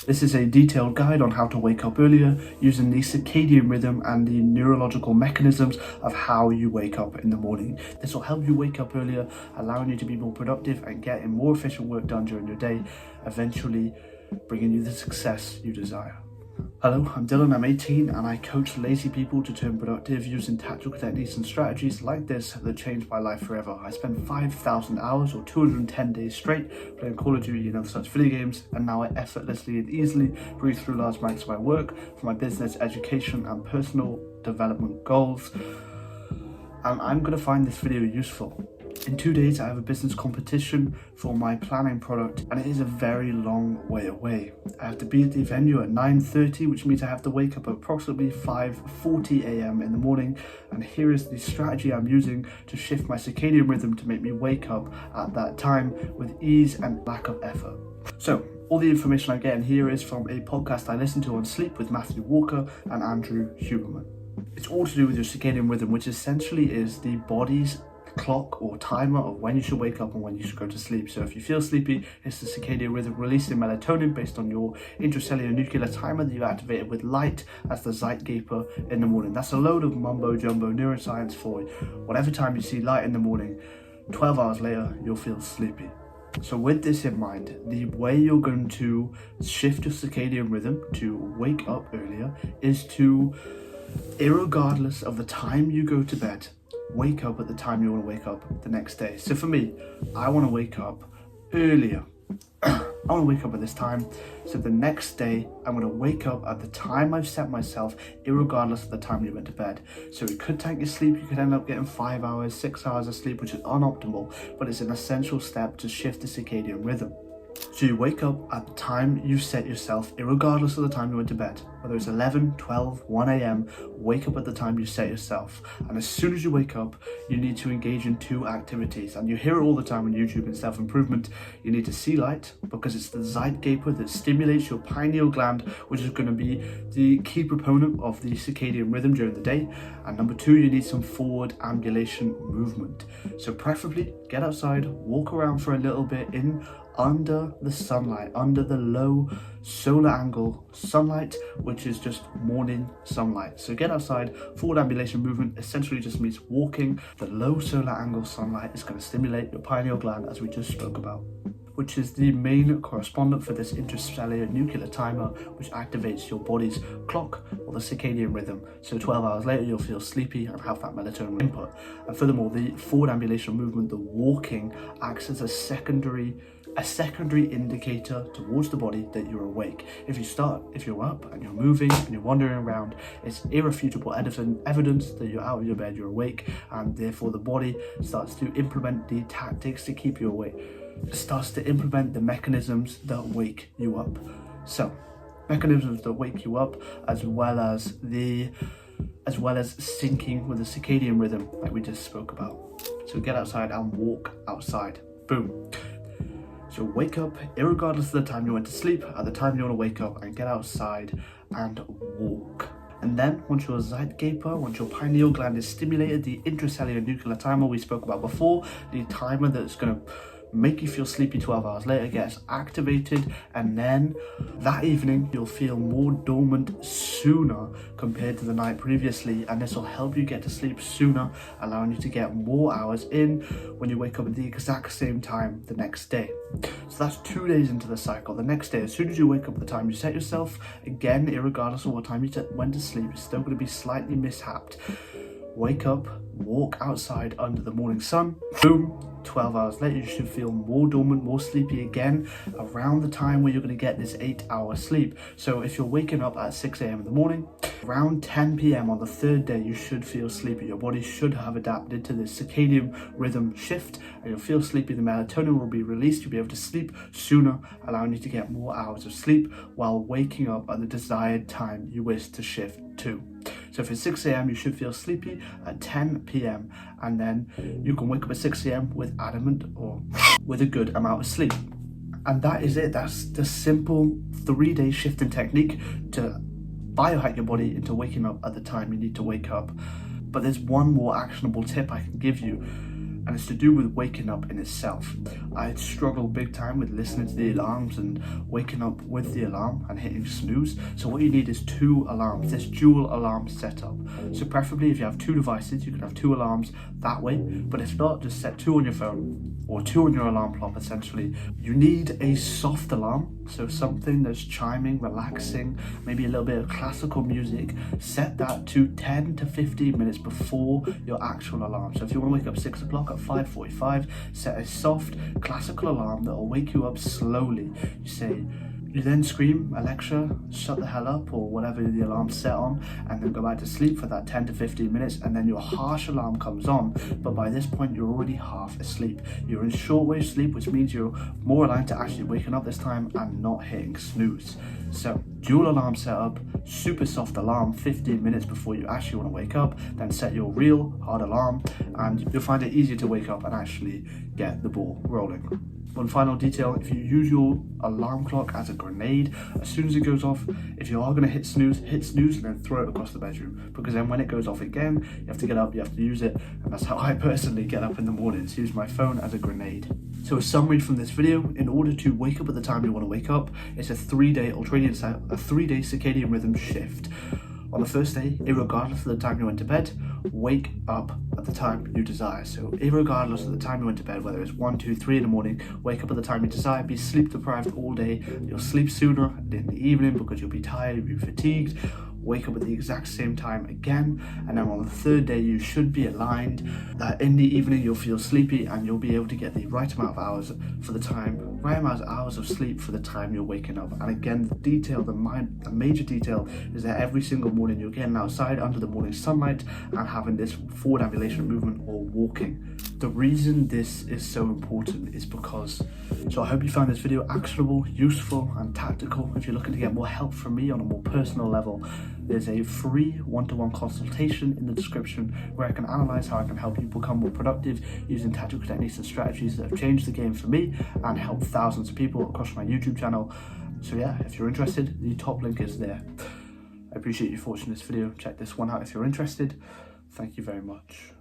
This is a detailed guide on how to wake up earlier using the circadian rhythm and the neurological mechanisms of how you wake up in the morning. This will help you wake up earlier, allowing you to be more productive and getting more efficient work done during your day, eventually bringing you the success you desire. Hello, I'm Dylan, I'm 18 and I coach lazy people to turn productive using tactical techniques and strategies like this that changed my life forever. I spent 5,000 hours or 210 days straight playing Call of Duty and other such video games, and now I effortlessly and easily breathe through large amounts of my work for my business, education and personal development goals. And I'm going to find this video useful. In 2 days I have a business competition for my planning product and it is a very long way away. I have to be at the venue at 9:30, which means I have to wake up at approximately 5:40 a.m. in the morning, and here is the strategy I'm using to shift my circadian rhythm to make me wake up at that time with ease and lack of effort. So all the information I'm getting here is from a podcast I listen to on sleep with Matthew Walker and Andrew Huberman. It's all to do with your circadian rhythm, which essentially is the body's clock or timer of when you should wake up and when you should go to sleep. So if you feel sleepy, it's the circadian rhythm releasing melatonin based on your intracellular nuclear timer that you activated with light as the Zeitgeber in the morning. That's a load of mumbo jumbo neuroscience for whatever time you see light in the morning, 12 hours later you'll feel sleepy. So with this in mind, the way you're going to shift your circadian rhythm to wake up earlier is to, irregardless of the time you go to bed, wake up at the time you want to wake up the next day. So for me, I want to wake up earlier. I want to wake up at this time, so the next day I'm going to wake up at the time I've set myself, irregardless of the time you went to bed. So it could tank your sleep, you could end up getting 5 hours, 6 hours of sleep, which is unoptimal, but it's an essential step to shift the circadian rhythm. So you wake up at the time you set yourself, irregardless of the time you went to bed. Whether it's 11, 12, 1 a.m, wake up at the time you set yourself. And as soon as you wake up, you need to engage in 2 activities. And you hear it all the time on YouTube in self-improvement. You need to see light, because it's the Zeitgeber that stimulates your pineal gland, which is going to be the key proponent of the circadian rhythm during the day. And number 2, you need some forward ambulation movement. So preferably get outside, walk around for a little bit under the sunlight, under the low solar angle sunlight, which is just morning sunlight. So get outside. Forward ambulation movement essentially just means walking. The low solar angle sunlight is going to stimulate your pineal gland, as we just spoke about, which is the main correspondent for this intracellular nuclear timer, which activates your body's clock or the circadian rhythm. So 12 hours later you'll feel sleepy and have that melatonin input. And furthermore, the forward ambulation movement, the walking, acts as a secondary indicator towards the body that you're awake. If you're up and you're moving and you're wandering around, it's irrefutable evidence that you're out of your bed, you're awake, and therefore the body starts to implement the tactics to keep you awake. It starts to implement the mechanisms that wake you up. So mechanisms that wake you up, as well as syncing with the circadian rhythm like we just spoke about. So get outside and walk outside. Boom. So wake up, irregardless of the time you went to sleep, at the time you want to wake up, and get outside and walk. And then once your Zeitgeber, once your pineal gland is stimulated, the intracellular nuclear timer we spoke about before, the timer that's going to make you feel sleepy 12 hours later, gets activated, and then that evening you'll feel more dormant sooner compared to the night previously, and this will help you get to sleep sooner, allowing you to get more hours in when you wake up at the exact same time the next day. So that's 2 days into the cycle. The next day, as soon as you wake up at the time you set yourself, again, irregardless of what time you went to sleep, it's still going to be slightly mishapped. Wake up, walk outside under the morning sun, boom, 12 hours later you should feel more dormant, more sleepy again, around the time where you're going to get this 8-hour sleep. So if you're waking up at 6 a.m. in the morning, around 10 p.m. on the 3rd day you should feel sleepy. Your body should have adapted to this circadian rhythm shift, and you'll feel sleepy. The melatonin will be released, you'll be able to sleep sooner, allowing you to get more hours of sleep while waking up at the desired time you wish to shift to. So if it's 6 a.m. you should feel sleepy at 10 p.m. and then you can wake up at 6 a.m. with adamant or with a good amount of sleep. And that is it. That's the simple 3-day shifting technique to biohack your body into waking up at the time you need to wake up. But there's one more actionable tip I can give you, and it's to do with waking up in itself. I struggle big time with listening to the alarms and waking up with the alarm and hitting snooze. So what you need is 2 alarms, this dual alarm setup. So preferably if you have 2 devices, you can have 2 alarms that way, but if not, just set 2 on your phone or 2 on your alarm clock essentially. You need a soft alarm, so something that's chiming, relaxing, maybe a little bit of classical music. Set that to 10 to 15 minutes before your actual alarm. So if you want to wake up 6 o'clock at 5:45, set a soft classical alarm that will wake you up slowly. You then scream, Alexa, shut the hell up, or whatever the alarm's set on, and then go back to sleep for that 10 to 15 minutes, and then your harsh alarm comes on, but by this point you're already half asleep. You're in shortwave sleep, which means you're more aligned to actually waking up this time and not hitting snooze. So dual alarm setup, super soft alarm 15 minutes before you actually want to wake up, then set your real hard alarm, and you'll find it easier to wake up and actually get the ball rolling. One final detail, if you use your alarm clock as a grenade, as soon as it goes off, if you are going to hit snooze and then throw it across the bedroom, because then when it goes off again, you have to get up, you have to use it, and that's how I personally get up in the mornings, use my phone as a grenade. So a summary from this video: in order to wake up at the time you want to wake up, it's a 3-day ultradian cycle, a 3-day circadian rhythm shift. On the first day, irregardless of the time you went to bed, wake up at the time you desire. So irregardless of the time you went to bed, whether it's 1, 2, 3 in the morning, wake up at the time you desire. Be sleep deprived all day. You'll sleep sooner in the evening because you'll be tired, you'll be fatigued. Wake up at the exact same time again, and then on the 3rd day you should be aligned that in the evening you'll feel sleepy and you'll be able to get the right amount of hours for the time, right amount of hours of sleep for the time you're waking up. And again, the major detail is that every single morning you're getting outside under the morning sunlight and having this forward ambulation movement or walking. The reason this is so important is because, so I hope you found this video actionable, useful and tactical. If you're looking to get more help from me on a more personal level, there's a free one-to-one consultation in the description where I can analyze how I can help you become more productive using tactical techniques and strategies that have changed the game for me and helped thousands of people across my YouTube channel. So yeah, if you're interested, the top link is there. I appreciate you watching this video. Check this one out if you're interested. Thank you very much.